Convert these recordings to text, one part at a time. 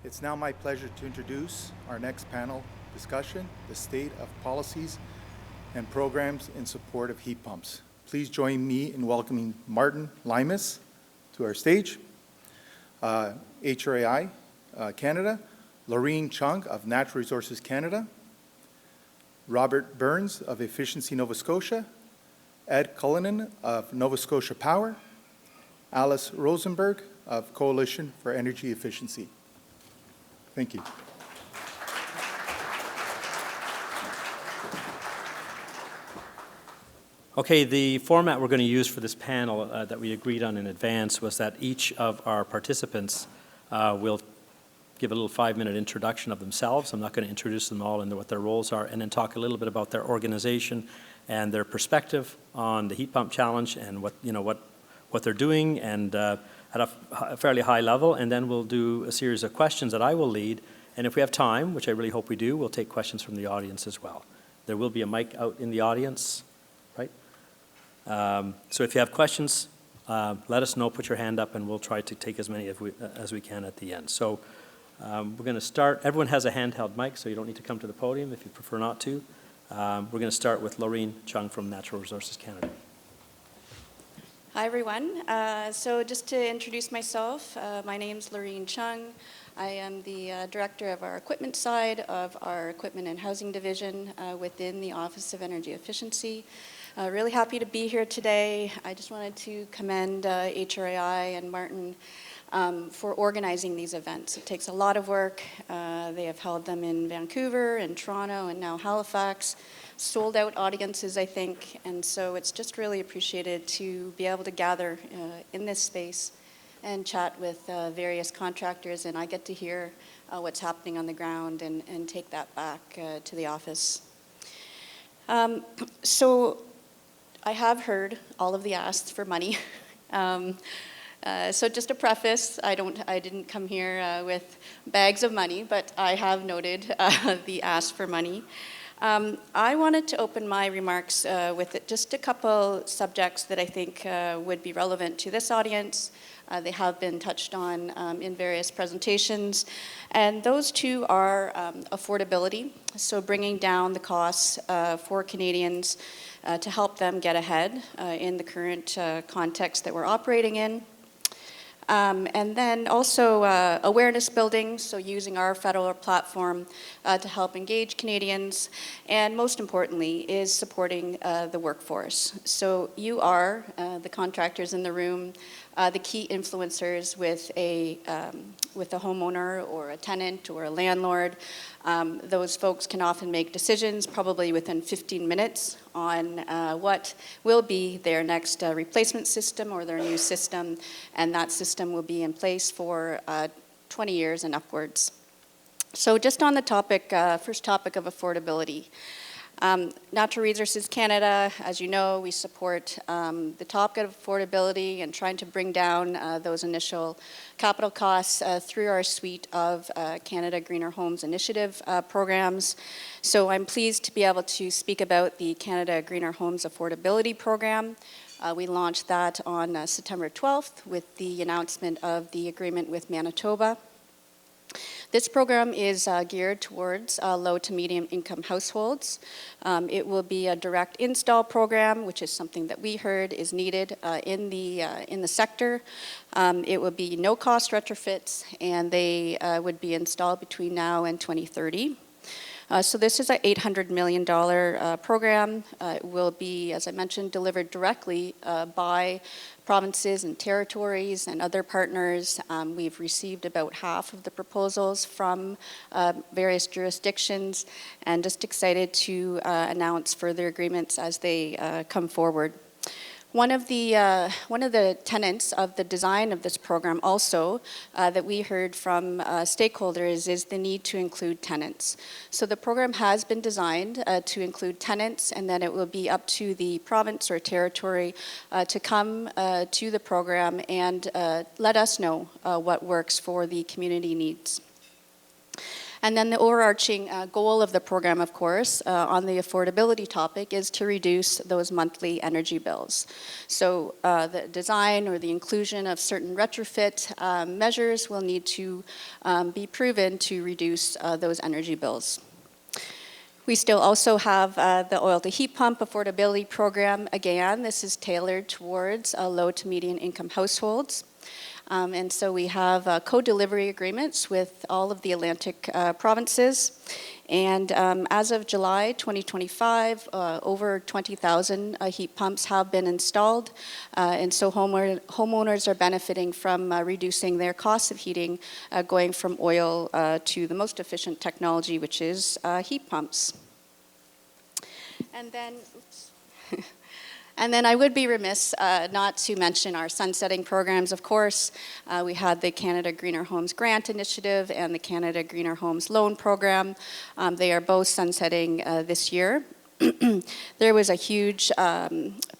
It's now my pleasure to introduce our next panel discussion, the state of policies and programs in support of heat pumps. Please join me in welcoming Martin Limas to our stage, HRAI Canada, Loreen Chung of Natural Resources Canada, Robert Burns of Efficiency Nova Scotia, Ed Cullinan of Nova Scotia Power, Alice Rosenberg of Coalition for Energy Efficiency. Thank you. Okay, the format we're going to use for this panel that we agreed on in advance was that each of our participants will give a little 5-minute introduction of themselves. I'm not going to introduce them all and what their roles are, and then talk a little bit about their organization and their perspective on the heat pump challenge and what they're doing, and at a fairly high level. And then we'll do a series of questions that I will lead, and if we have time, which I really hope we do, we'll take questions from the audience as well. There will be a mic out in the audience, right? So if you have questions, let us know, put your hand up, and we'll try to take as many as we can at the end. So we're going to start. Everyone has a handheld mic, so you don't need to come to the podium if you prefer not to. We're going to start with Loreen Chung from Natural Resources Canada. Hi, everyone. So just to introduce myself, my name's Loreen Chung. I am the director of our equipment side of our Equipment and Housing Division within the Office of Energy Efficiency. Really happy to be here today. I just wanted to commend HRAI and Martin for organizing these events. It takes a lot of work. They have held them in Vancouver and Toronto and now Halifax. Sold out audiences, I think, and so it's just really appreciated to be able to gather in this space and chat with various contractors, and I get to hear what's happening on the ground and take that back to the office. So I have heard all of the asks for money. So just a preface, I didn't come here with bags of money, but I have noted the ask for money. I wanted to open my remarks with just a couple subjects that I think would be relevant to this audience. They have been touched on in various presentations, and those two are affordability, so bringing down the costs for Canadians to help them get ahead in the current context that we're operating in. And then also awareness building, so using our federal platform to help engage Canadians, and most importantly is supporting the workforce. So you are, the contractors in the room, the key influencers with a homeowner or a tenant or a landlord. Those folks can often make decisions probably within 15 minutes on what will be their next replacement system or their new system, and that system will be in place for 20 years and upwards. So just on the topic, first topic of affordability. Natural Resources Canada, as you know, we support the topic of affordability and trying to bring down those initial capital costs through our suite of Canada Greener Homes Initiative programs. So I'm pleased to be able to speak about the Canada Greener Homes Affordability Program. We launched that on September 12th with the announcement of the agreement with Manitoba. This program is geared towards low to medium income households. It will be a direct install program, which is something that we heard is needed in the sector. It will be no cost retrofits, and they would be installed between now and 2030. So this is an $800 million program. It will be, as I mentioned, delivered directly by provinces and territories and other partners. We've received about half of the proposals from various jurisdictions, and just excited to announce further agreements as they come forward. One of the tenets of the design of this program also that we heard from stakeholders is the need to include tenants. So the program has been designed to include tenants, and then it will be up to the province or territory to come to the program and let us know what works for the community needs. And then the overarching goal of the program, of course, on the affordability topic is to reduce those monthly energy bills. So the design or the inclusion of certain retrofit measures will need to be proven to reduce those energy bills. We still also have the oil to heat pump affordability program. Again, this is tailored towards low to median income households. And so we have co-delivery agreements with all of the Atlantic provinces. And as of July 2025, over 20,000 heat pumps have been installed. And so homeowners are benefiting from reducing their costs of heating, going from oil to the most efficient technology, which is heat pumps. And then, oops. And then I would be remiss not to mention our sunsetting programs, of course. We had the Canada Greener Homes Grant Initiative and the Canada Greener Homes Loan Program. They are both sunsetting this year. There was a huge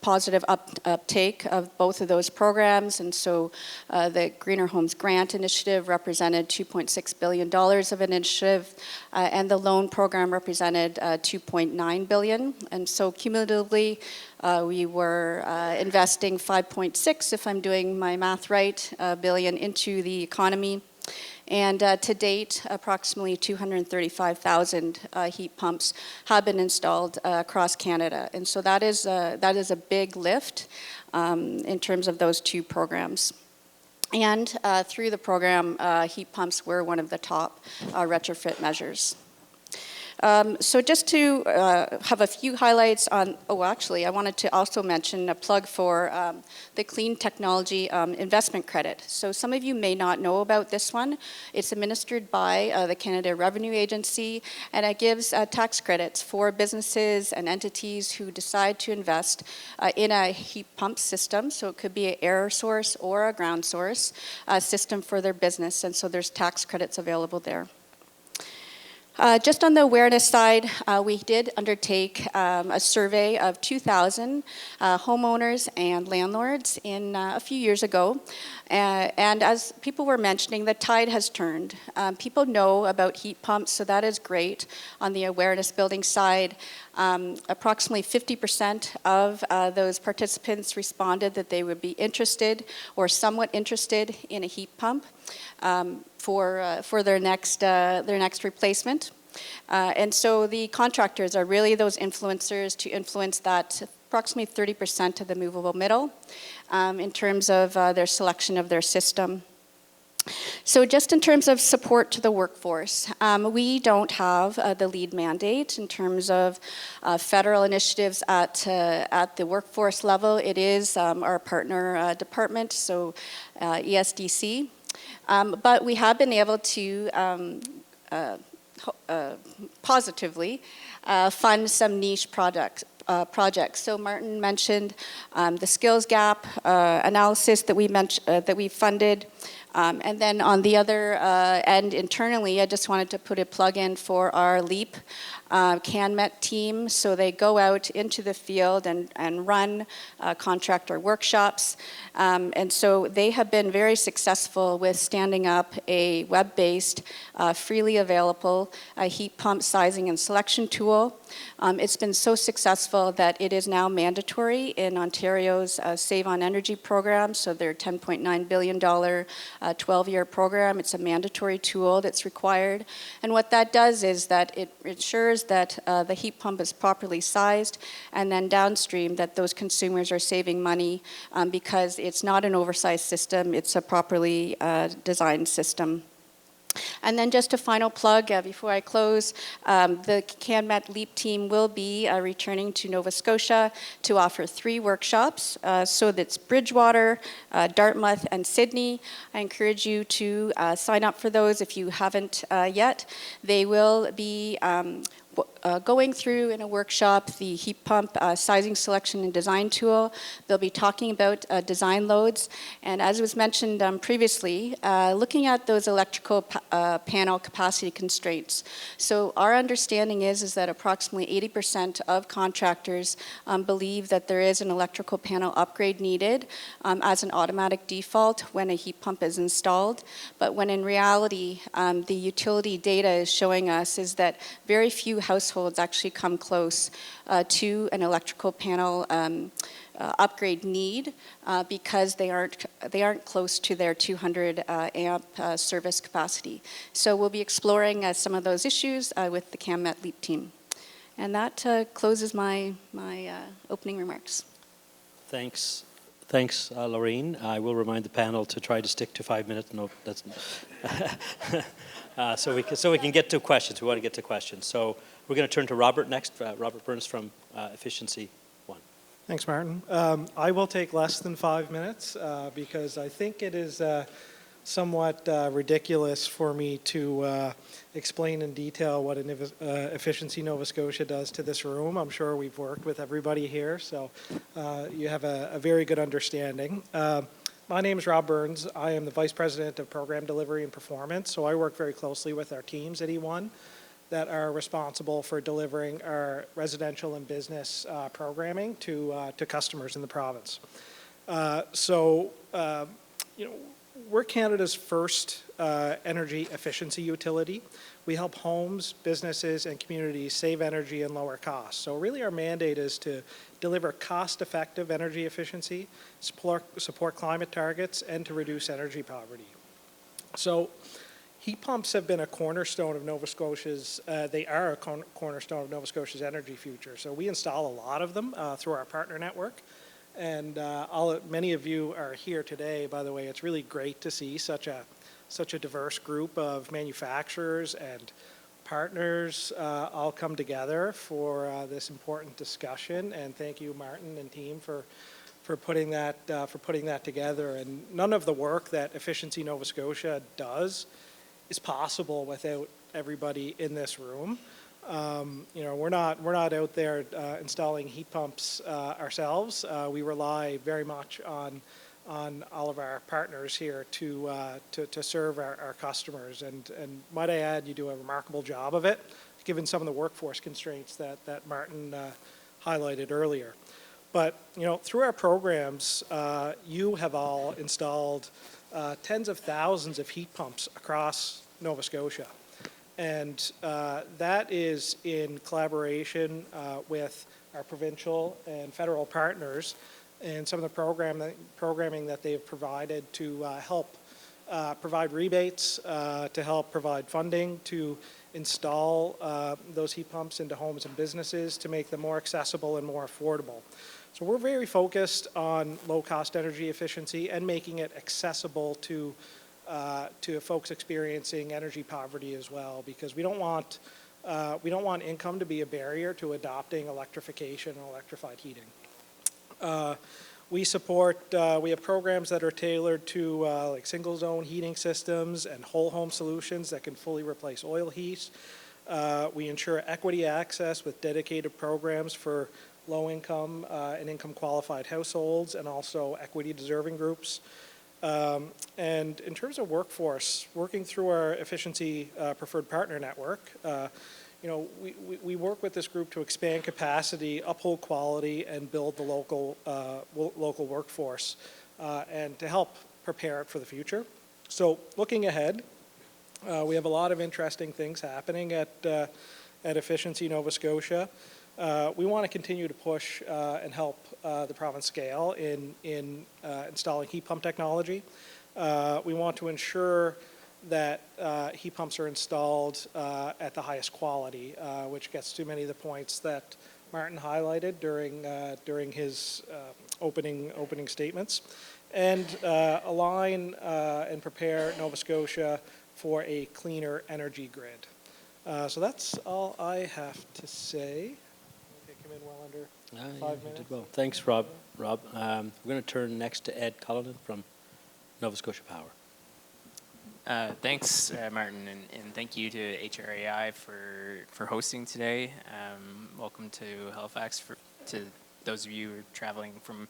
positive uptake of both of those programs, and so the Greener Homes Grant Initiative represented $2.6 billion of initiative, and the loan program represented $2.9 billion. And so cumulatively, we were investing 5.6, if I'm doing my math right, billion into the economy. And to date, approximately 235,000 heat pumps have been installed across Canada. And so that is a big lift in terms of those two programs. And through the program, heat pumps were one of the top retrofit measures. So just to have a few highlights on, actually, I wanted to also mention a plug for the Clean Technology Investment Credit. So some of you may not know about this one. It's administered by the Canada Revenue Agency, and it gives tax credits for businesses and entities who decide to invest in a heat pump system. So it could be an air source or a ground source system for their business, and so there's tax credits available there. Just on the awareness side, we did undertake a survey of 2,000 homeowners and landlords a few years ago. And as people were mentioning, the tide has turned. People know about heat pumps, so that is great. On the awareness building side, approximately 50% of those participants responded that they would be interested or somewhat interested in a heat pump for their next replacement. And so the contractors are really those influencers to influence that approximately 30% of the movable middle in terms of their selection of their system. So just in terms of support to the workforce, we don't have the lead mandate in terms of federal initiatives at the workforce level. It is our partner department, so ESDC. But we have been able to positively fund some niche projects. So Martin mentioned the skills gap analysis that we funded. And then on the other end, internally, I just wanted to put a plug in for our LEAP CanMet team. So they go out into the field and run contractor workshops. And so they have been very successful with standing up a web-based, freely available heat pump sizing and selection tool. It's been so successful that it is now mandatory in Ontario's Save on Energy program, so their $10.9 billion 12-year program. It's a mandatory tool that's required. And what that does is that it ensures that the heat pump is properly sized, and then downstream that those consumers are saving money because it's not an oversized system, it's a properly designed system. And then just a final plug before I close, the CanMet LEAP team will be returning to Nova Scotia to offer 3 workshops. So that's Bridgewater, Dartmouth, and Sydney. I encourage you to sign up for those if you haven't yet. They will be going through in a workshop the heat pump sizing selection and design tool. They'll be talking about design loads. And as was mentioned previously, looking at those electrical panel capacity constraints. So our understanding is that approximately 80% of contractors believe that there is an electrical panel upgrade needed as an automatic default when a heat pump is installed. But when in reality, the utility data is showing us is that very few households actually come close to an electrical panel upgrade need because they aren't close to their 200 amp service capacity. So we'll be exploring some of those issues with the CAMMET LEAP team. And that closes my opening remarks. Thanks, Loreen. I will remind the panel to try to stick to 5 minutes. No, that's so we can get to questions. We want to get to questions. So we're going to turn to Robert next. Robert Burns from Efficiency One. Thanks, Martin. I will take less than 5 minutes because I think it is somewhat ridiculous for me to explain in detail what Efficiency Nova Scotia does to this room. I'm sure we've worked with everybody here, so you have a very good understanding. My name is Rob Burns. I am the Vice President of Program Delivery and Performance, so I work very closely with our teams at E1 that are responsible for delivering our residential and business programming to customers in the province. We're Canada's first energy efficiency utility. We help homes, businesses, and communities save energy and lower costs. So really our mandate is to deliver cost-effective energy efficiency, support climate targets, and to reduce energy poverty. So heat pumps have been a cornerstone of Nova Scotia's, they are a cornerstone of Nova Scotia's energy future. So we install a lot of them through our partner network. And many of you are here today, by the way. It's really great to see such a diverse group of manufacturers and partners all come together for this important discussion. And thank you, Martin and team, for putting that together. And none of the work that Efficiency Nova Scotia does is possible without everybody in this room. We're not out there installing heat pumps ourselves. We rely very much on all of our partners here to serve our customers. And might I add, you do a remarkable job of it, given some of the workforce constraints that Martin highlighted earlier. But through our programs, you have all installed tens of thousands of heat pumps across Nova Scotia. And that is in collaboration with our provincial and federal partners and some of the programming that they've provided to help provide rebates, to help provide funding to install those heat pumps into homes and businesses to make them more accessible and more affordable. So we're very focused on low-cost energy efficiency and making it accessible to folks experiencing energy poverty as well, because we don't want income to be a barrier to adopting electrification and electrified heating. We have programs that are tailored to like single zone heating systems and whole home solutions that can fully replace oil heat. We ensure equity access with dedicated programs for low income and income qualified households and also equity deserving groups. And in terms of workforce, working through our Efficiency Preferred Partner Network, we work with this group to expand capacity, uphold quality, and build the local workforce, and to help prepare it for the future. So looking ahead, we have a lot of interesting things happening at Efficiency Nova Scotia. We want to continue to push and help the province scale in installing heat pump technology. We want to ensure that heat pumps are installed at the highest quality, which gets to many of the points that Martin highlighted during his opening statements, and align and prepare Nova Scotia for a cleaner energy grid. So that's all I have to say. Come in well under 5 minutes. Did well. Thanks, Rob. We're going to turn next to Ed Cullinan from Nova Scotia Power. Thanks, Martin, and thank you to HRAI for hosting today. Welcome to Halifax to those of you who are traveling from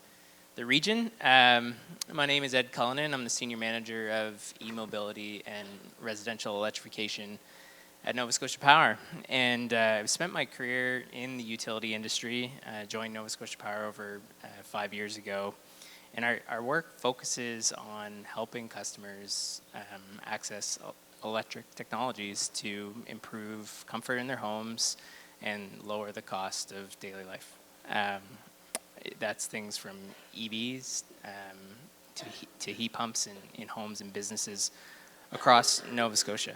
the region. My name is Ed Cullinan. I'm the Senior Manager of E-Mobility and Residential Electrification at Nova Scotia Power. And I've spent my career in the utility industry. Joined Nova Scotia Power over 5 years ago. And our work focuses on helping customers access electric technologies to improve comfort in their homes and lower the cost of daily life. That's things from EVs to heat pumps in homes and businesses across Nova Scotia.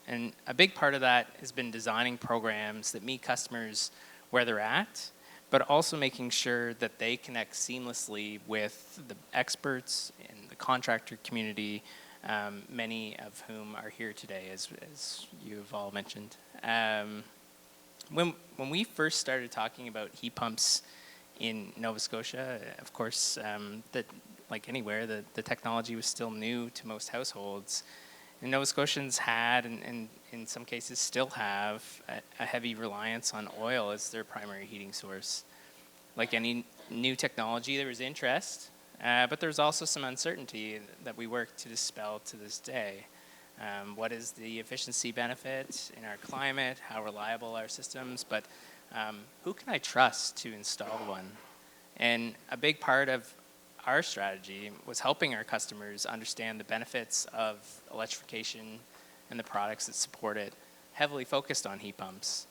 And a big part of that has been designing programs that meet customers where they're at, but also making sure that they connect seamlessly with the experts in the contractor community, many of whom are here today, as you've all mentioned. When we first started talking about heat pumps in Nova Scotia, of course, that like anywhere, the technology was still new to most households. And Nova Scotians had, and in some cases still have, a heavy reliance on oil as their primary heating source. Like any new technology, there was interest, but there's also some uncertainty that we work to dispel to this day. What is the efficiency benefit in our climate? How reliable are systems? But who can I trust to install one? And a big part of our strategy was helping our customers understand the benefits of electrification and the products that support it, heavily focused on heat pumps.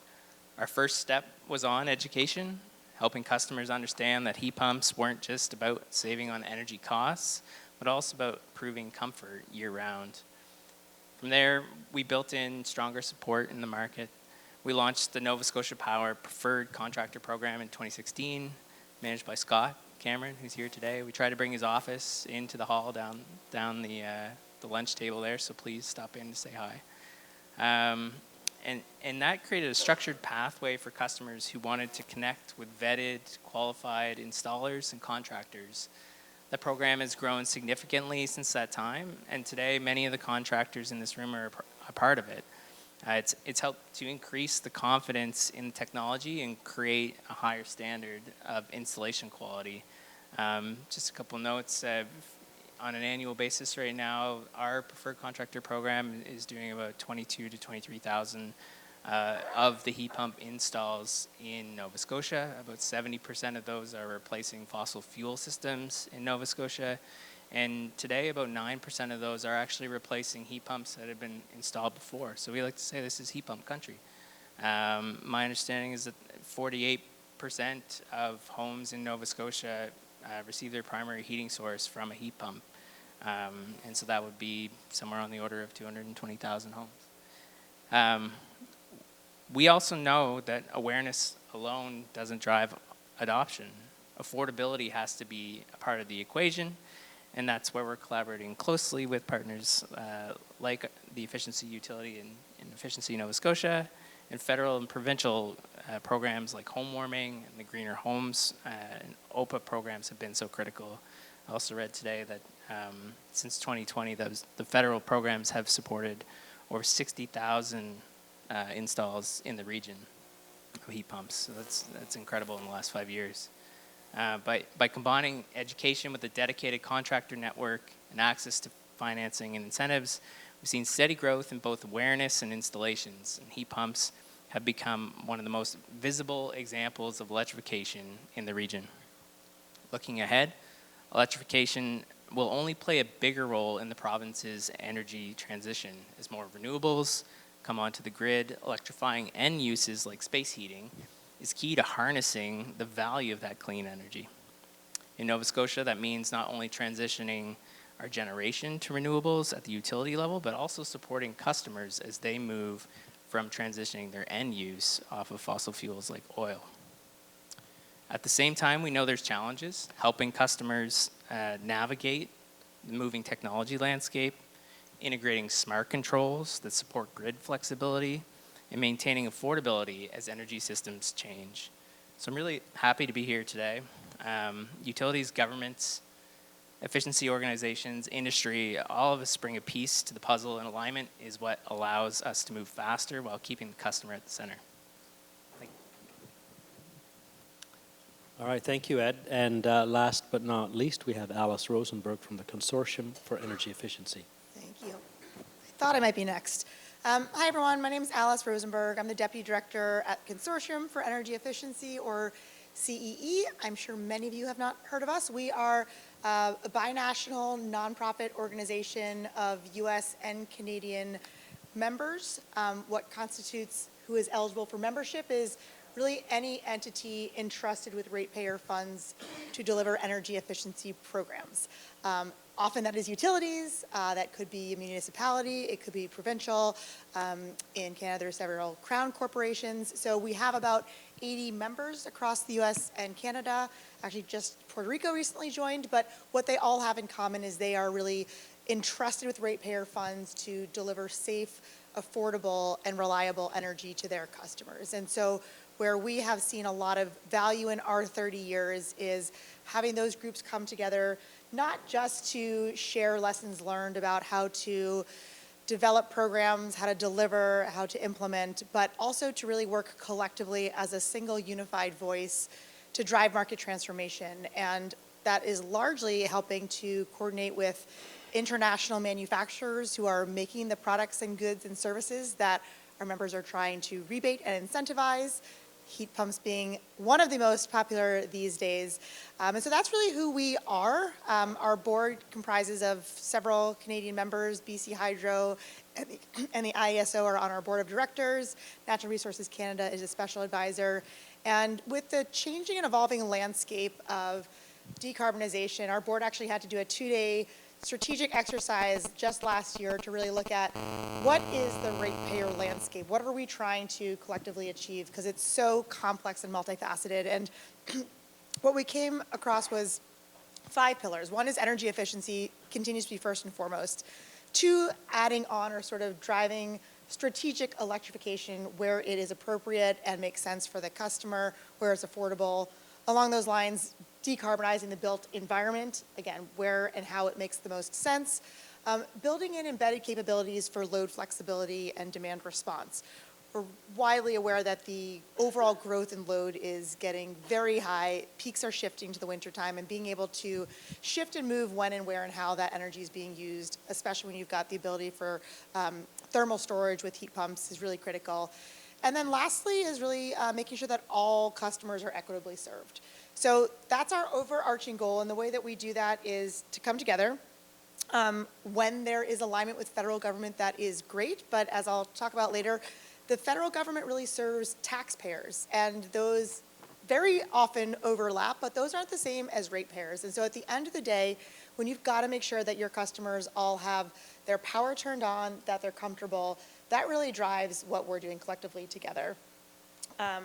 Our first step was on education, helping customers understand that heat pumps weren't just about saving on energy costs, but also about improving comfort year-round. From there, we built in stronger support in the market. We launched the Nova Scotia Power Preferred Contractor Program in 2016, managed by Scott Cameron, who's here today. We tried to bring his office into the hall down the lunch table there, so please stop in to say hi. And that created a structured pathway for customers who wanted to connect with vetted, qualified installers and contractors. The program has grown significantly since that time, and today many of the contractors in this room are a part of it. It's helped to increase the confidence in the technology and create a higher standard of installation quality. Just a couple notes. On an annual basis right now, our preferred contractor program is doing about 22 to 23,000 of the heat pump installs in Nova Scotia. About 70% of those are replacing fossil fuel systems in Nova Scotia. And today, about 9% of those are actually replacing heat pumps that have been installed before. So we like to say this is heat pump country. My understanding is that 48% of homes in Nova Scotia receive their primary heating source from a heat pump. And so that would be somewhere on the order of 220,000 homes. We also know that awareness alone doesn't drive adoption. Affordability has to be a part of the equation. And that's where we're collaborating closely with partners like the Efficiency Utility in Efficiency Nova Scotia, and federal and provincial programs like home warming and the Greener Homes and OPA programs have been so critical. I also read today that since 2020, the federal programs have supported over 60,000 installs in the region of heat pumps. So that's incredible in the last 5 years. By combining education with a dedicated contractor network and access to financing and incentives, we've seen steady growth in both awareness and installations, and heat pumps have become one of the most visible examples of electrification in the region. Looking ahead, electrification will only play a bigger role in the province's energy transition as more renewables come onto the grid. Electrifying end uses like space heating is key to harnessing the value of that clean energy. In Nova Scotia, that means not only transitioning our generation to renewables at the utility level, but also supporting customers as they move from transitioning their end use off of fossil fuels like oil. At the same time, we know there's challenges helping customers navigate the moving technology landscape, integrating smart controls that support grid flexibility, and maintaining affordability as energy systems change. So I'm really happy to be here today. Utilities, governments, efficiency organizations, industry, all of us bring a piece to the puzzle, and alignment is what allows us to move faster while keeping the customer at the center. All right, thank you, Ed. And last but not least, we have Alice Rosenberg from the Consortium for Energy Efficiency. Thank you. I thought I might be next. Hi, everyone. My name is Alice Rosenberg. I'm the Deputy Director at Consortium for Energy Efficiency, or CEE. I'm sure many of you have not heard of us. We are a binational nonprofit organization of U.S. and Canadian members. What constitutes who is eligible for membership is really any entity entrusted with ratepayer funds to deliver energy efficiency programs. Often that is utilities, that could be a municipality, it could be provincial. In Canada, there are several crown corporations. So we have about 80 members across the US and Canada. Actually, just Puerto Rico recently joined, but what they all have in common is they are really entrusted with ratepayer funds to deliver safe, affordable, and reliable energy to their customers. And so where we have seen a lot of value in our 30 years is having those groups come together, not just to share lessons learned about how to develop programs, how to deliver, how to implement, but also to really work collectively as a single unified voice to drive market transformation. And that is largely helping to coordinate with international manufacturers who are making the products and goods and services that our members are trying to rebate and incentivize, heat pumps being one of the most popular these days. And so that's really who we are. Our board comprises of several Canadian members. BC Hydro and the IESO are on our board of directors. Natural Resources Canada is a special advisor. And with the changing and evolving landscape of decarbonization, our board actually had to do a 2-day strategic exercise just last year to really look at what is the ratepayer landscape? What are we trying to collectively achieve? Because it's so complex and multifaceted. And what we came across was 5 pillars. One is energy efficiency, continues to be first and foremost. 2, adding on or sort of driving strategic electrification where it is appropriate and makes sense for the customer, where it's affordable. Along those lines, decarbonizing the built environment, again, where and how it makes the most sense. Building in embedded capabilities for load flexibility and demand response. We're widely aware that the overall growth in load is getting very high. Peaks are shifting to the wintertime, and being able to shift and move when and where and how that energy is being used, especially when you've got the ability for thermal storage with heat pumps, is really critical. And then lastly is really making sure that all customers are equitably served. So that's our overarching goal, and the way that we do that is to come together. When there is alignment with federal government, that is great, but as I'll talk about later, the federal government really serves taxpayers, and those very often overlap, but those aren't the same as ratepayers. And so at the end of the day, when you've got to make sure that your customers all have their power turned on, that they're comfortable, that really drives what we're doing collectively together. I'll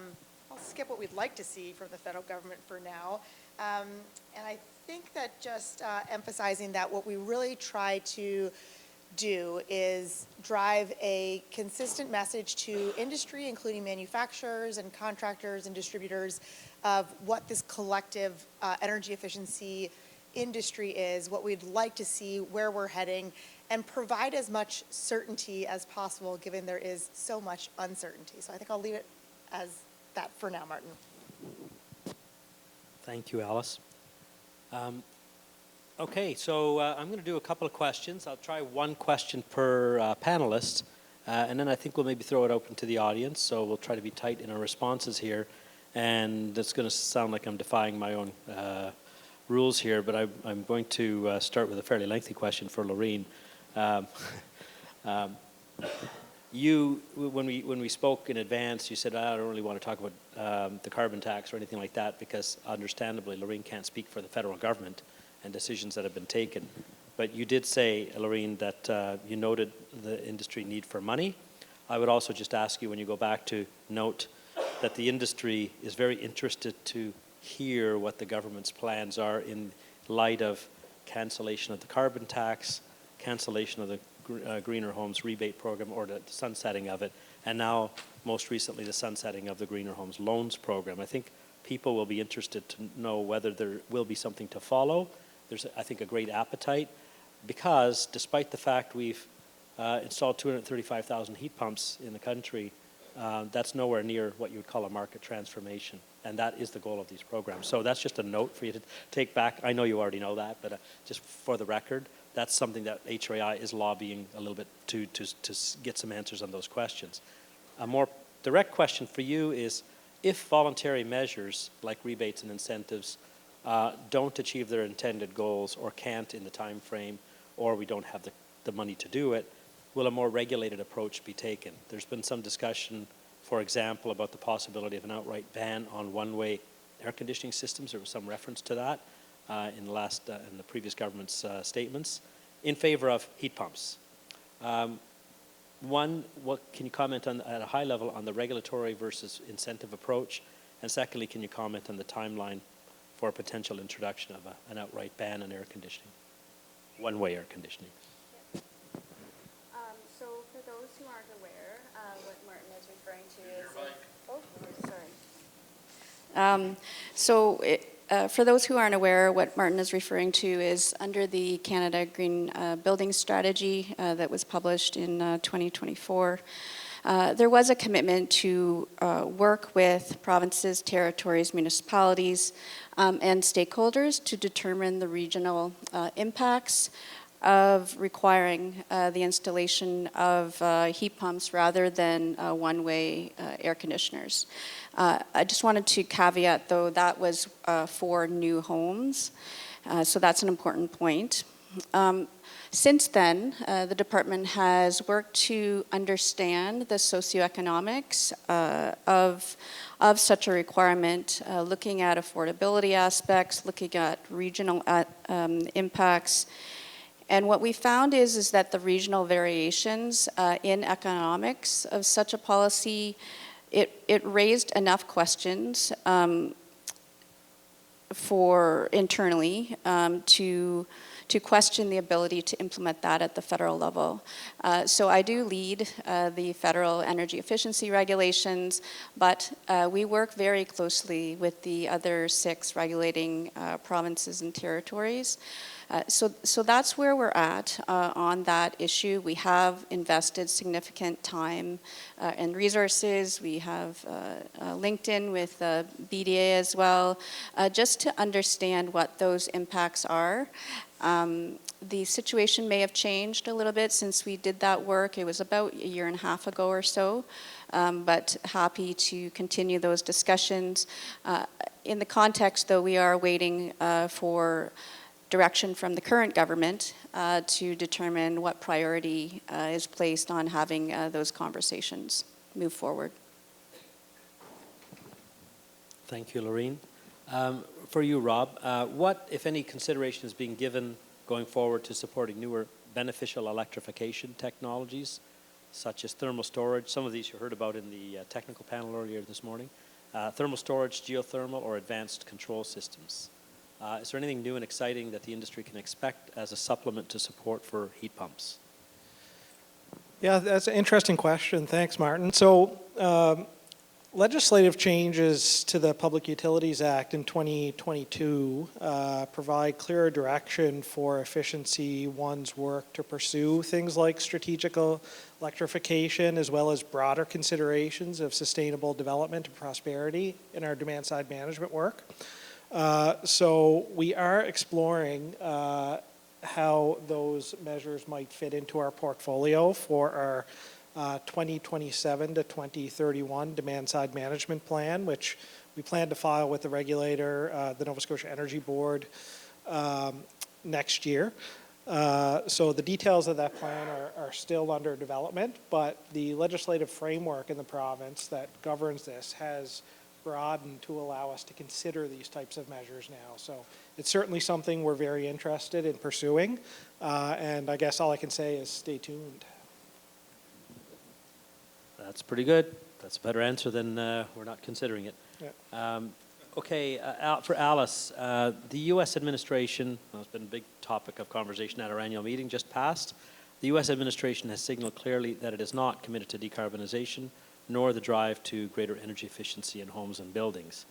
skip what we'd like to see from the federal government for now. And I think that just emphasizing that what we really try to do is drive a consistent message to industry, including manufacturers and contractors and distributors, of what this collective energy efficiency industry is, what we'd like to see, where we're heading, and provide as much certainty as possible, given there is so much uncertainty. So I think I'll leave it as that for now, Martin. Thank you, Alice. Okay, so I'm going to do a couple of questions. I'll try one question per panelist, and then I think we'll maybe throw it open to the audience. So we'll try to be tight in our responses here. And it's going to sound like I'm defying my own rules here, but I'm going to start with a fairly lengthy question for Loreen. When we spoke in advance, you said, I don't really want to talk about the carbon tax or anything like that, because understandably, Loreen can't speak for the federal government and decisions that have been taken. But you did say, Loreen, that you noted the industry need for money. I would also just ask you, when you go back, to note that the industry is very interested to hear what the government's plans are in light of cancellation of the carbon tax, cancellation of the Greener Homes rebate program, or the sunsetting of it, and now most recently the sunsetting of the Greener Homes loans program. I think people will be interested to know whether there will be something to follow there's, I think, a great appetite, because despite the fact we've installed 235,000 heat pumps in the country, that's nowhere near what you would call a market transformation. And that is the goal of these programs. So that's just a note for you to take back. I know you already know that, but just for the record, that's something that HRAI is lobbying a little bit to get some answers on those questions. A more direct question for you is, if voluntary measures like rebates and incentives don't achieve their intended goals, or can't in the time frame, or we don't have the money to do it, will a more regulated approach be taken? There's been some discussion, for example, about the possibility of an outright ban on one-way air conditioning systems. There was some reference to that in the previous government's statements in favor of heat pumps. One, what can you comment on at a high level on the regulatory versus incentive approach? And secondly, can you comment on the timeline for a potential introduction of an outright ban on air conditioning, one-way air conditioning? So for those who aren't aware, what Martin is referring to is... for those who aren't aware, what Martin is referring to is under the Canada Green Building Strategy that was published in 2024, there was a commitment to work with provinces, territories, municipalities, and stakeholders to determine the regional impacts of requiring the installation of heat pumps rather than one-way air conditioners. I just wanted to caveat, though, that was for new homes, so that's an important point. Since then, the department has worked to understand the socioeconomics of such a requirement, looking at affordability aspects, looking at regional impacts. And what we found is that the regional variations in economics of such a policy, it raised enough questions for internally to question the ability to implement that at the federal level. So I do lead the federal energy efficiency regulations, but we work very closely with the other 6 regulating provinces and territories. So that's where we're at on that issue. We have invested significant time and resources. We have linked in with BDA as well, just to understand what those impacts are. The situation may have changed a little bit since we did that work. It was about a year and a half ago or so, but happy to continue those discussions. In the context, though, we are waiting for direction from the current government to determine what priority is placed on having those conversations move forward. Thank you, Loreen. For you, Rob, what, if any, consideration is being given going forward to supporting newer beneficial electrification technologies, such as thermal storage? Some of these you heard about in the technical panel earlier this morning. Thermal storage, geothermal, or advanced control systems. Is there anything new and exciting that the industry can expect as a supplement to support for heat pumps? Yeah, that's an interesting question. Thanks, Martin. So legislative changes to the Public Utilities Act in 2022 provide clearer direction for Efficiency One's work to pursue things like strategic electrification, as well as broader considerations of sustainable development and prosperity in our demand-side management work. So we are exploring how those measures might fit into our portfolio for our 2027 to 2031 demand-side management plan, which we plan to file with the regulator, the Nova Scotia Energy Board, next year. So the details of that plan are still under development, but the legislative framework in the province that governs this has broadened to allow us to consider these types of measures now. So it's certainly something we're very interested in pursuing, and I guess all I can say is stay tuned. That's pretty good. That's a better answer than we're not considering it. Yeah. Okay, for Alice, the U.S. administration, well, it's been a big topic of conversation at our annual meeting just passed. The U.S. administration has signaled clearly that it is not committed to decarbonization, nor the drive to greater energy efficiency in homes and buildings.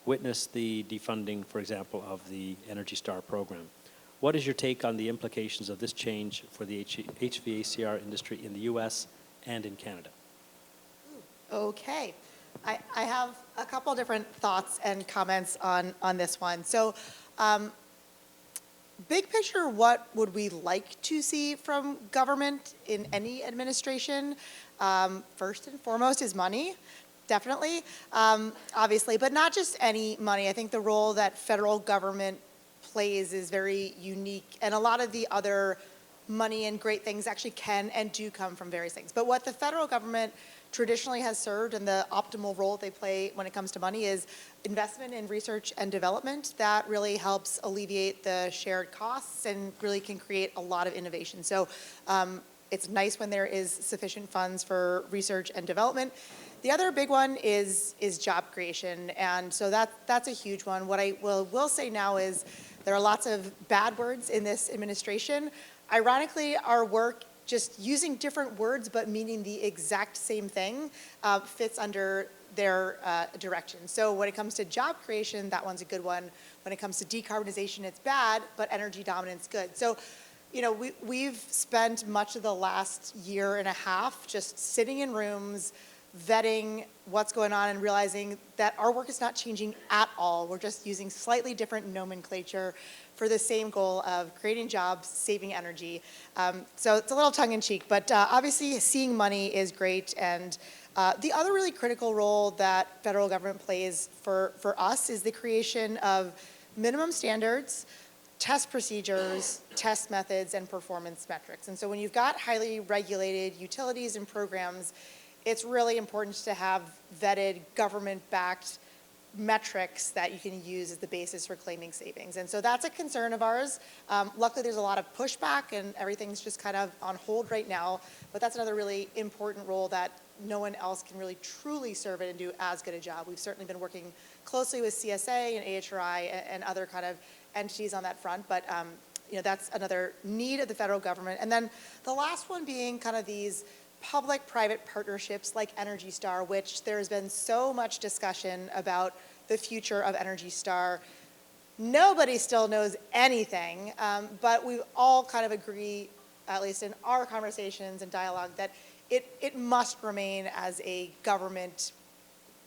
Witness the defunding, for example, of the Energy Star program. What is your take on the implications of this change for the HVACR industry in the U.S. and in Canada? Okay. I have a couple different thoughts and comments on this one. So big picture, what would we like to see from government in any administration? First and foremost is money, definitely, obviously, but not just any money. I think the role that federal government plays is very unique, and a lot of the other money and great things actually can and do come from various things. But what the federal government traditionally has served and the optimal role they play when it comes to money is investment in research and development that really helps alleviate the shared costs and really can create a lot of innovation. So it's nice when there is sufficient funds for research and development. The other big one is job creation, and so that's a huge one. What I will say now is there are lots of bad words in this administration. Ironically, our work, just using different words but meaning the exact same thing, fits under their direction. So when it comes to job creation, that one's a good one. When it comes to decarbonization, it's bad, but energy dominance, good. So, you know, we've spent much of the last year and a half just sitting in rooms, vetting what's going on and realizing that our work is not changing at all. We're just using slightly different nomenclature for the same goal of creating jobs, saving energy. So it's a little tongue-in-cheek, but obviously seeing money is great. And the other really critical role that federal government plays for us is the creation of minimum standards, test procedures, test methods, and performance metrics. And so when you've got highly regulated utilities and programs, it's really important to have vetted, government-backed metrics that you can use as the basis for claiming savings. And so that's a concern of ours. Luckily, there's a lot of pushback, and everything's just kind of on hold right now. But that's another really important role that no one else can really truly serve it and do as good a job. We've certainly been working closely with CSA and HRAI and other kind of entities on that front. But you know, that's another need of the federal government. And then the last one being kind of these public-private partnerships like Energy Star, which there's been so much discussion about the future of Energy Star. Nobody still knows anything, but we all kind of agree, at least in our conversations and dialogue, that it must remain as a government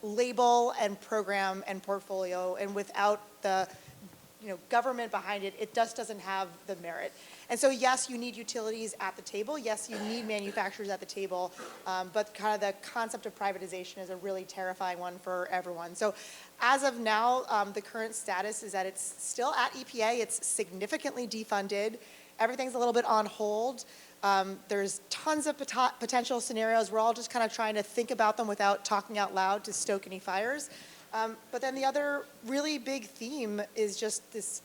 label and program and portfolio, and without the government behind it, it just doesn't have the merit. And so yes, you need utilities at the table. Yes, you need manufacturers at the table, but kind of the concept of privatization is a really terrifying one for everyone. So as of now, the current status is that it's still at EPA. It's significantly defunded. Everything's a little bit on hold. There's tons of potential scenarios. We're all just kind of trying to think about them without talking out loud to stoke any fires. But then the other really big theme is just this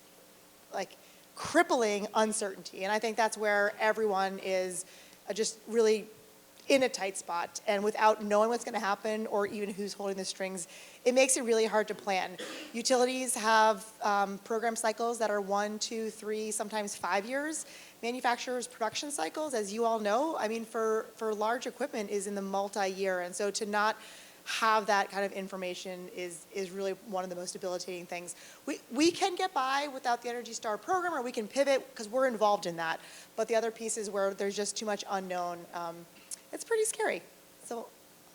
crippling uncertainty. And I think that's where everyone is just really in a tight spot. And without knowing what's going to happen or even who's holding the strings, it makes it really hard to plan. Utilities have program cycles that are 1, 2, 3, sometimes 5 years. Manufacturers' production cycles, as you all know, I mean, for large equipment is in the multi-year. And so to not have that kind of information is really one of the most debilitating things. We can get by without the Energy Star program, or we can pivot because we're involved in that. But the other pieces where there's just too much unknown, it's pretty scary. So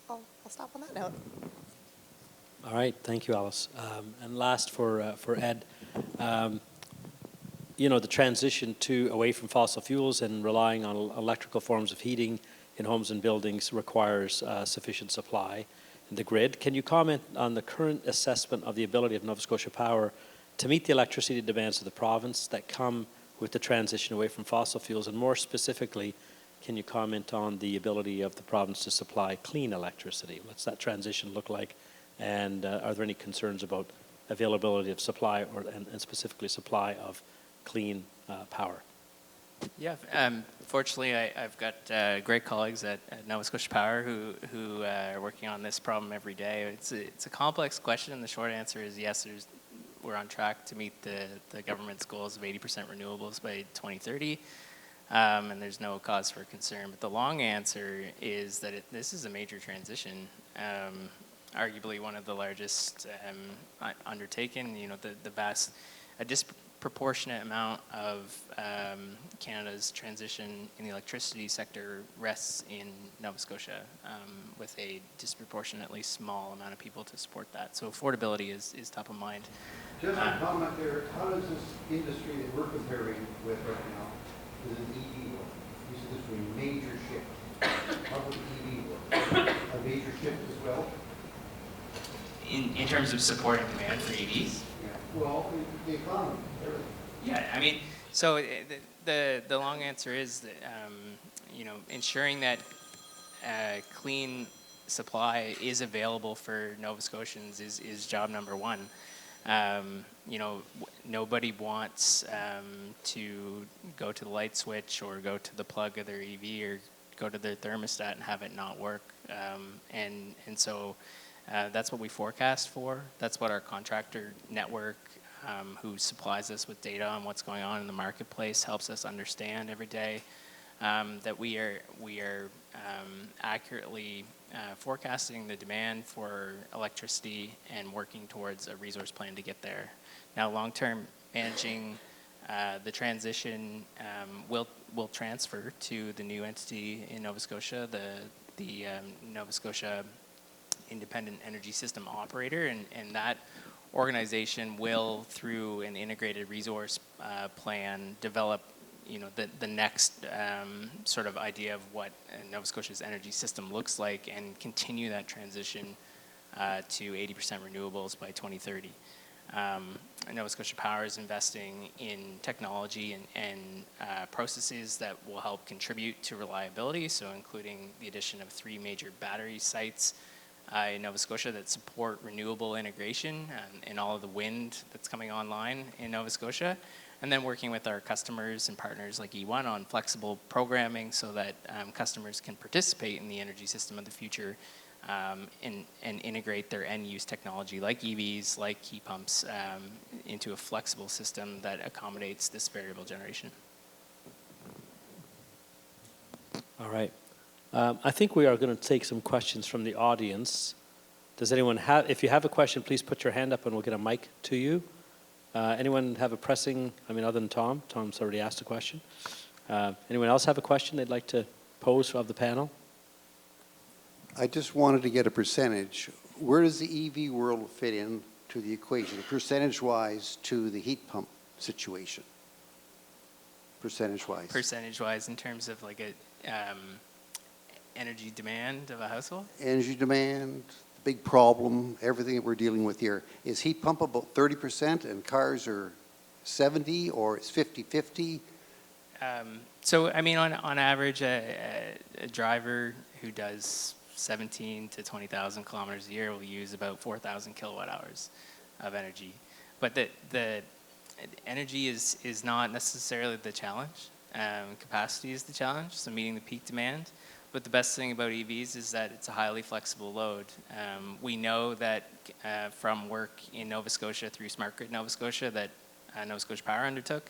I'll stop on that note. All right, thank you, Alice. And last for Ed, the transition away from fossil fuels and relying on electrical forms of heating in homes and buildings requires sufficient supply in the grid. Can you comment on the current assessment of the ability of Nova Scotia Power to meet the electricity demands of the province that come with the transition away from fossil fuels? And more specifically, can you comment on the ability of the province to supply clean electricity? What's that transition look like? And are there any concerns about availability of supply and specifically supply of clean power? Yeah, fortunately, I've got great colleagues at Nova Scotia Power who are working on this problem every day. It's a complex question, and the short answer is yes, we're on track to meet the government's goals of 80% renewables by 2030, and there's no cause for concern. But the long answer is that this is a major transition, arguably one of the largest undertaken. proportionate amount of Canada's transition in the electricity sector rests in Nova Scotia, with a disproportionately small amount of people to support that. So affordability is top of mind. Just a comment there, how does this industry that we're comparing with right now, is an EV work? You said this was a major shift. How would EV work? A major shift as well? In terms of supporting demand for EVs? Yeah. Well, the economy, everything. Yeah, I mean, so the long answer is that, ensuring that clean supply is available for Nova Scotians is job number one. Nobody wants to go to the light switch or go to the plug of their EV or go to their thermostat and have it not work. And so that's what we forecast for. That's what our contractor network, who supplies us with data on what's going on in the marketplace, helps us understand every day. That we are accurately forecasting the demand for electricity and working towards a resource plan to get there. Now, long-term managing the transition will transfer to the new entity in Nova Scotia, the Nova Scotia Independent Energy System Operator, and that organization will, through an integrated resource plan, develop the next sort of idea of what Nova Scotia's energy system looks like and continue that transition to 80% renewables by 2030. Nova Scotia Power is investing in technology and processes that will help contribute to reliability, so including the addition of 3 major battery sites in Nova Scotia that support renewable integration and all of the wind that's coming online in Nova Scotia. And then working with our customers and partners like E1 on flexible programming so that customers can participate in the energy system of the future and integrate their end-use technology like EVs, like heat pumps, into a flexible system that accommodates this variable generation. All right. I think we are going to take some questions from the audience. Does anyone have, if you have a question, please put your hand up and we'll get a mic to you. Anyone have a pressing, other than Tom? Tom's already asked a question. Anyone else have a question they'd like to pose of the panel? I just wanted to get a percentage. Where does the EV world fit in to the equation, percentage-wise, to the heat pump situation? Percentage-wise. Percentage-wise in terms of like a energy demand of a household? Energy demand, big problem, everything that we're dealing with here. Is heat pump about 30% and cars are 70, or it's 50-50? So, on average, a driver who does 17 to 20,000 kilometers a year will use about 4,000 kilowatt hours of energy. But the energy is not necessarily the challenge. Capacity is the challenge, so meeting the peak demand. But the best thing about EVs is that it's a highly flexible load. We know that from work in Nova Scotia through Smart Grid Nova Scotia that Nova Scotia Power undertook,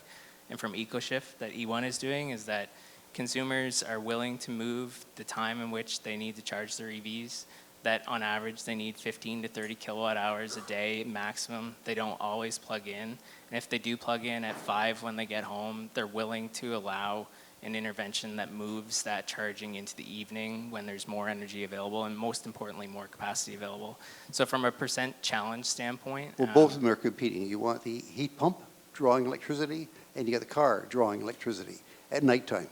and from EcoShift that E1 is doing, is that consumers are willing to move the time in which they need to charge their EVs, that on average they need 15 to 30 kilowatt hours a day maximum. They don't always plug in. And if they do plug in at 5 when they get home, they're willing to allow an intervention that moves that charging into the evening when there's more energy available and, most importantly, more capacity available. So from a percent challenge standpoint... Well, both of them are competing. You want the heat pump drawing electricity, and you got the car drawing electricity at nighttime.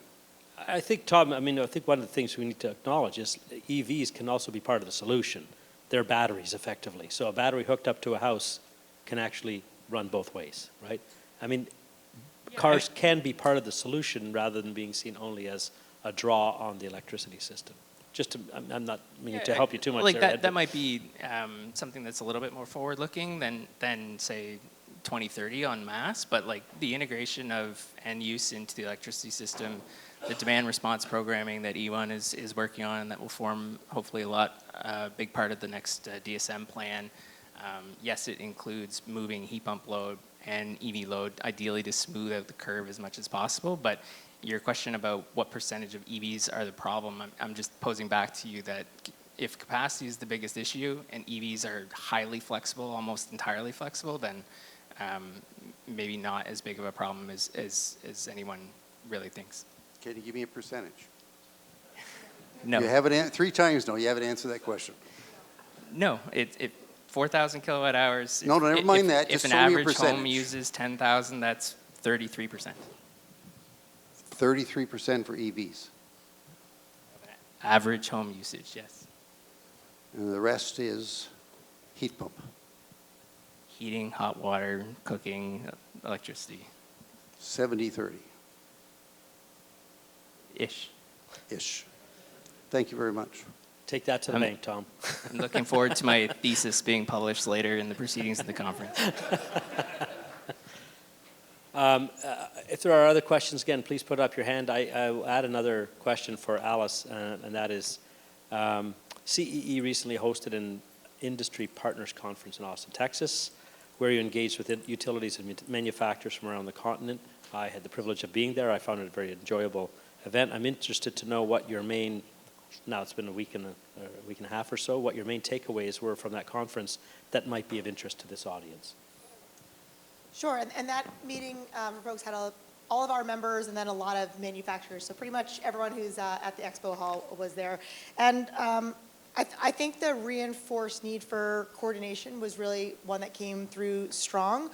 I think, Tom, I think one of the things we need to acknowledge is EVs can also be part of the solution. They're batteries, effectively. So a battery hooked up to a house can actually run both ways, right? Cars can be part of the solution rather than being seen only as a draw on the electricity system. I'm not meaning to help you too much like there, Ed, that might be something that's a little bit more forward-looking than say 2030 en masse, but like the integration of end use into the electricity system, the demand response programming that E1 is working on, and that will form hopefully a big part of the next DSM plan. Yes, it includes moving heat pump load and EV load, ideally to smooth out the curve as much as possible. But your question about what percentage of EVs are the problem, I'm just posing back to you that if capacity is the biggest issue and EVs are highly flexible, almost entirely flexible, then maybe not as big of a problem as anyone really thinks. Can you give me a percentage? No. You haven't, 3 times no, you haven't answered that question. No, it 4,000 kilowatt hours. No, never mind that. If Just an show me a average home percentage. uses 10,000, that's 33%. 33% for EVs. Average home usage, yes. And the rest is heat pump. Heating, hot water, cooking, electricity. 70-30. Ish. Ish. Thank you very much. Take that to the bank, Tom. I'm looking forward to my thesis being published later in the proceedings of the conference. If there are other questions, again, please put up your hand. I will add another question for Alice, and that is, CEE recently hosted an industry partners conference in Austin, Texas, where you engaged with utilities and manufacturers from around the continent. I had the privilege of being there. I found it a very enjoyable event. I'm interested to know what your main, now it's been a week and a half or so, what your main takeaways were from that conference that might be of interest to this audience. Sure, and that meeting, folks, had all of our members and then a lot of manufacturers. So pretty much everyone who's at the expo hall was there. And I think the reinforced need for coordination was really one that came through strong.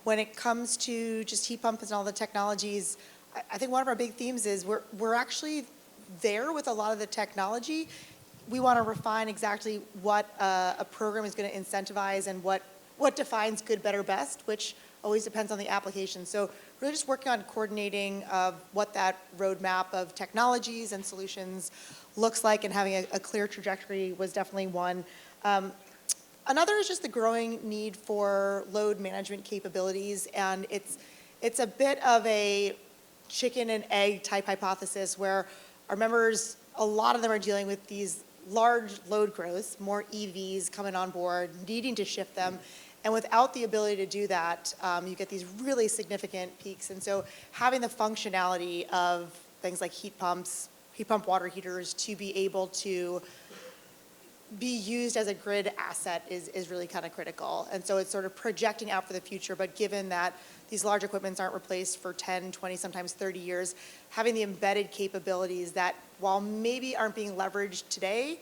When it comes to just heat pumps and all the technologies, I think one of our big themes is we're actually there with a lot of the technology. We want to refine exactly what a program is going to incentivize and what defines good, better, best, which always depends on the application. So really just working on coordinating of what that roadmap of technologies and solutions looks like and having a clear trajectory was definitely one. Another is just the growing need for load management capabilities, and it's a bit of a chicken and egg type hypothesis where our members, a lot of them are dealing with these large load growths, more EVs coming on board, needing to shift them. And without the ability to do that, you get these really significant peaks. And so having the functionality of things like heat pumps, heat pump water heaters to be able to be used as a grid asset is really kind of critical. And so it's sort of projecting out for the future, but given that these large equipments aren't replaced for 10, 20, sometimes 30 years, having the embedded capabilities that, while maybe aren't being leveraged today,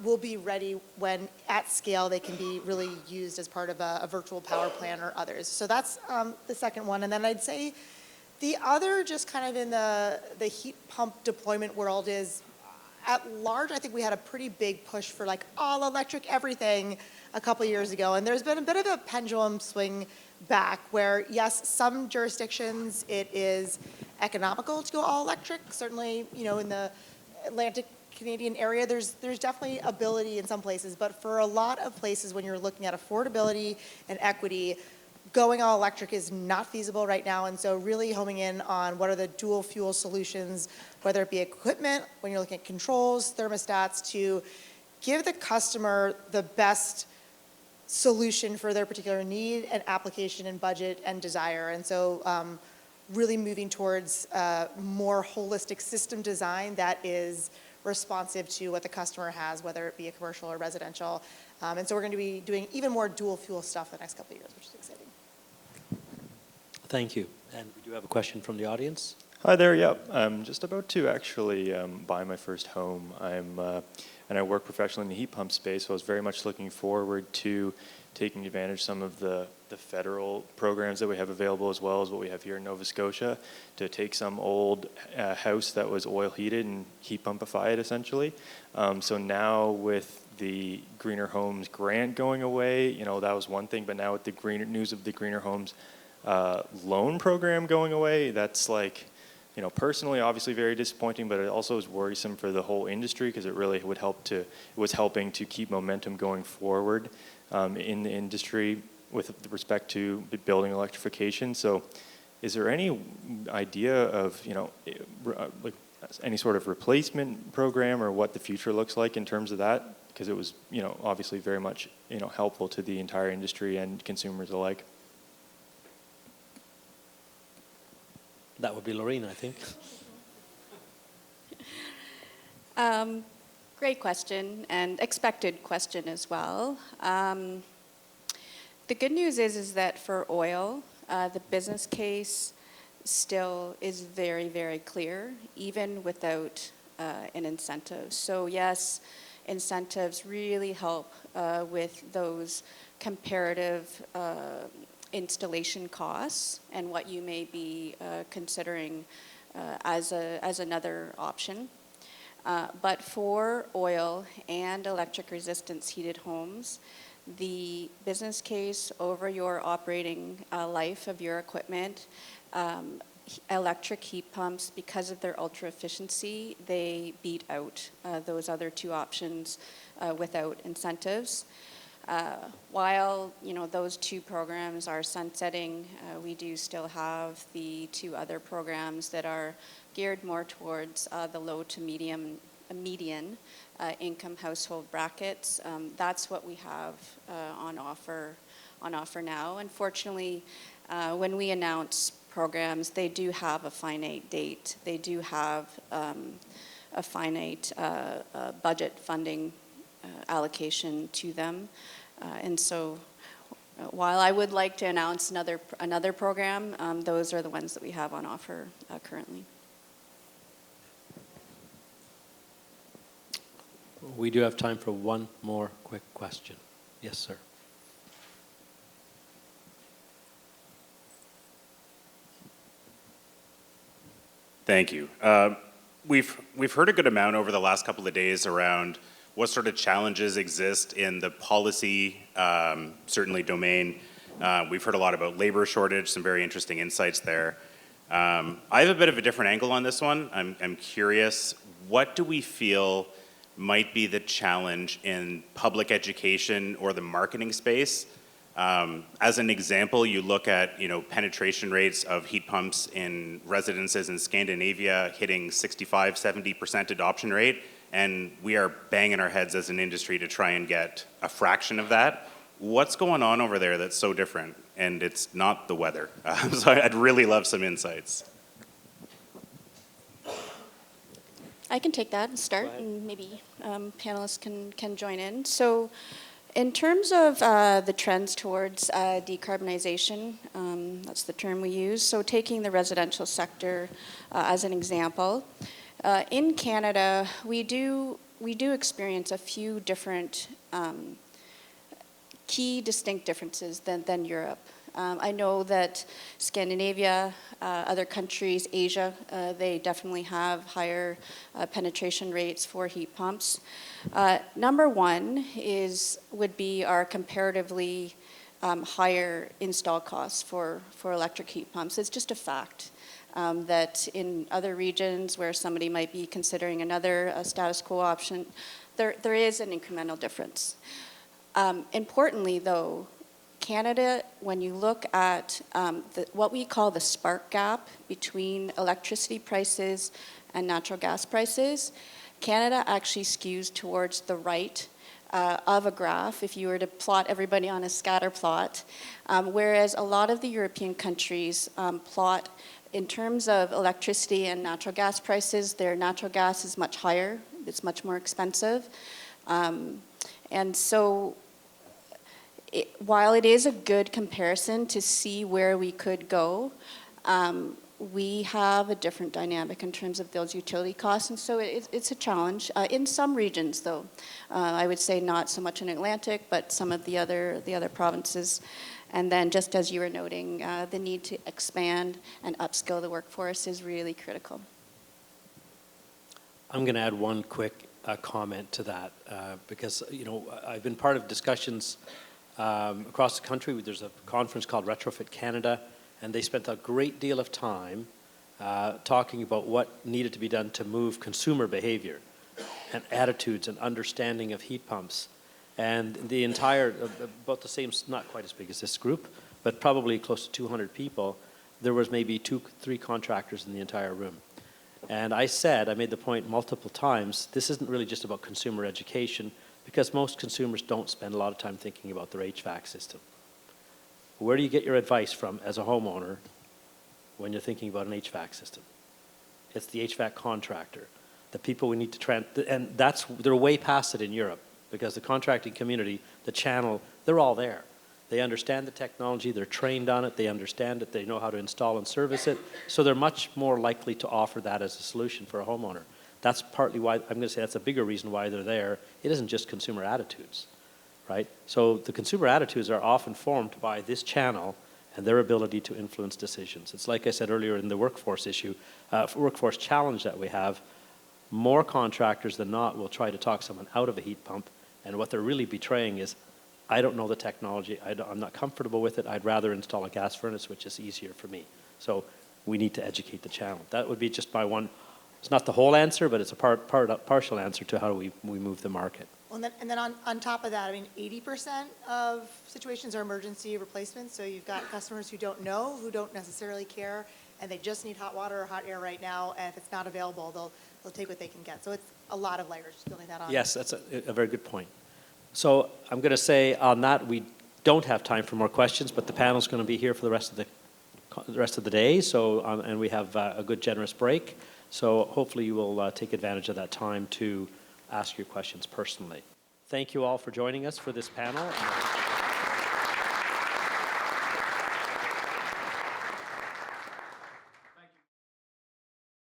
will be ready when at scale they can be really used as part of a virtual power plant or others. So that's the second one. And then I'd say the other, just kind of in the heat pump deployment world, is at large, I think we had a pretty big push for like all electric everything a couple years ago. And there's been a bit of a pendulum swing back where, yes, some jurisdictions it is economical to go all electric. Certainly, you know, in the Atlantic Canadian area, there's definitely ability in some places. But for a lot of places, when you're looking at affordability and equity, going all electric is not feasible right now. And so really homing in on what are the dual fuel solutions, whether it be equipment, when you're looking at controls, thermostats, to give the customer the best solution for their particular need and application and budget and desire. And so really moving towards more holistic system design that is responsive to what the customer has, whether it be a commercial or residential. And so we're going to be doing even more dual fuel stuff the next couple of years, which is exciting. Thank you. And we do have a question from the audience. Hi there, yep. I'm just about to actually buy my first home. And I work professionally in the heat pump space, so I was very much looking forward to taking advantage of some of the federal programs that we have available, as well as what we have here in Nova Scotia, to take some old house that was oil heated and heat pumpify it essentially. So now with the Greener Homes grant going away, you know, that was one thing, but now with the news of the Greener Homes loan program going away, that's like, you know, personally, obviously very disappointing, but it also is worrisome for the whole industry because it really would help it was helping to keep momentum going forward in the industry with respect to building electrification. So is there any idea of, you know, like any sort of replacement program or what the future looks like in terms of that? Because it was, you know, obviously very much, you know, helpful to the entire industry and consumers alike. That would be Loreen, I think. Great question, and expected question as well. The good news is that for oil, the business case still is very, very clear, even without an incentive. So yes, incentives really help with those comparative installation costs and what you may be considering as another option. But for oil and electric resistance heated homes, the business case over your operating life of your equipment, electric heat pumps, because of their ultra efficiency, they beat out those other two options without incentives. While those two programs are sunsetting, we do still have the two other programs that are geared more towards the low to median income household brackets. That's what we have on offer now. Unfortunately, when we announce programs, they do have a finite date. They do have a finite budget funding allocation to them. And so while I would like to announce another program, those are the ones that we have on offer currently. We do have time for one more quick question. Yes, sir. Thank you. We've heard a good amount over the last couple of days around what sort of challenges exist in the policy, certainly domain. We've heard a lot about labor shortage, some very interesting insights there. I have a bit of a different angle on this one. I'm curious, what do we feel might be the challenge in public education or the marketing space? As an example, you look at penetration rates of heat pumps in residences in Scandinavia hitting 65-70% adoption rate, and we are banging our heads as an industry to try and get a fraction of that. What's going on over there that's so different? And it's not the weather. So I'd really love some insights. I can take that and start, and maybe panelists can join in. So in terms of the trends towards decarbonization, that's the term we use, so taking the residential sector as an example, in Canada, we do experience a few different key distinct differences than Europe. I know that Scandinavia, other countries, Asia, they definitely have higher penetration rates for heat pumps. Number one would be our comparatively higher install costs for electric heat pumps. It's just a fact that in other regions where somebody might be considering another status quo option, there is an incremental difference. Importantly, though, Canada, when you look at what we call the spark gap between electricity prices and natural gas prices, Canada actually skews towards the right of a graph if you were to plot everybody on a scatter plot, whereas a lot of the European countries plot in terms of electricity and natural gas prices. Their natural gas is much higher. It's much more expensive. And so while it is a good comparison to see where we could go, we have a different dynamic in terms of those utility costs, and so it's a challenge. In some regions, though, I would say not so much in Atlantic, but some of the other provinces. And then, just as you were noting, the need to expand and upskill the workforce is really critical. I'm going to add one quick comment to that because I've been part of discussions across the country. There's a conference called Retrofit Canada, and they spent a great deal of time talking about what needed to be done to move consumer behavior and attitudes and understanding of heat pumps. And the entire, about the same, not quite as big as this group, but probably close to 200 people, there was maybe 2-3 contractors in the entire room. And I made the point multiple times, this isn't really just about consumer education, because most consumers don't spend a lot of time thinking about their HVAC system. Where do you get your advice from as a homeowner when you're thinking about an HVAC system? It's the HVAC contractor, the people we need to and they're way past it in Europe, because the contracting community, the channel, they're all there. They understand the technology, they're trained on it, they understand it, they know how to install and service it, so they're much more likely to offer that as a solution for a homeowner. That's partly why, I'm going to say that's a bigger reason why they're there. It isn't just consumer attitudes, right? So the consumer attitudes are often formed by this channel and their ability to influence decisions. It's like I said earlier in the workforce issue, workforce challenge that we have, more contractors than not will try to talk someone out of a heat pump, and what they're really betraying is, I don't know the technology, I'm not comfortable with it, I'd rather install a gas furnace, which is easier for me. So we need to educate the channel. That would be just my one, it's not the whole answer, but it's a partial answer to how do we move the market. Well, and then on top of that, I mean, 80% of situations are emergency replacements, so you've got customers who don't know, who don't necessarily care, and they just need hot water or hot air right now, and if it's not available, they'll take what they can get. So it's a lot of layers, just building that on. Yes, that's a very good point. So I'm going to say on that, we don't have time for more questions, but the panel's going to be here for the rest of the day, so, and we have a good generous break. So hopefully you will take advantage of that time to ask your questions personally. Thank you all for joining us for this panel.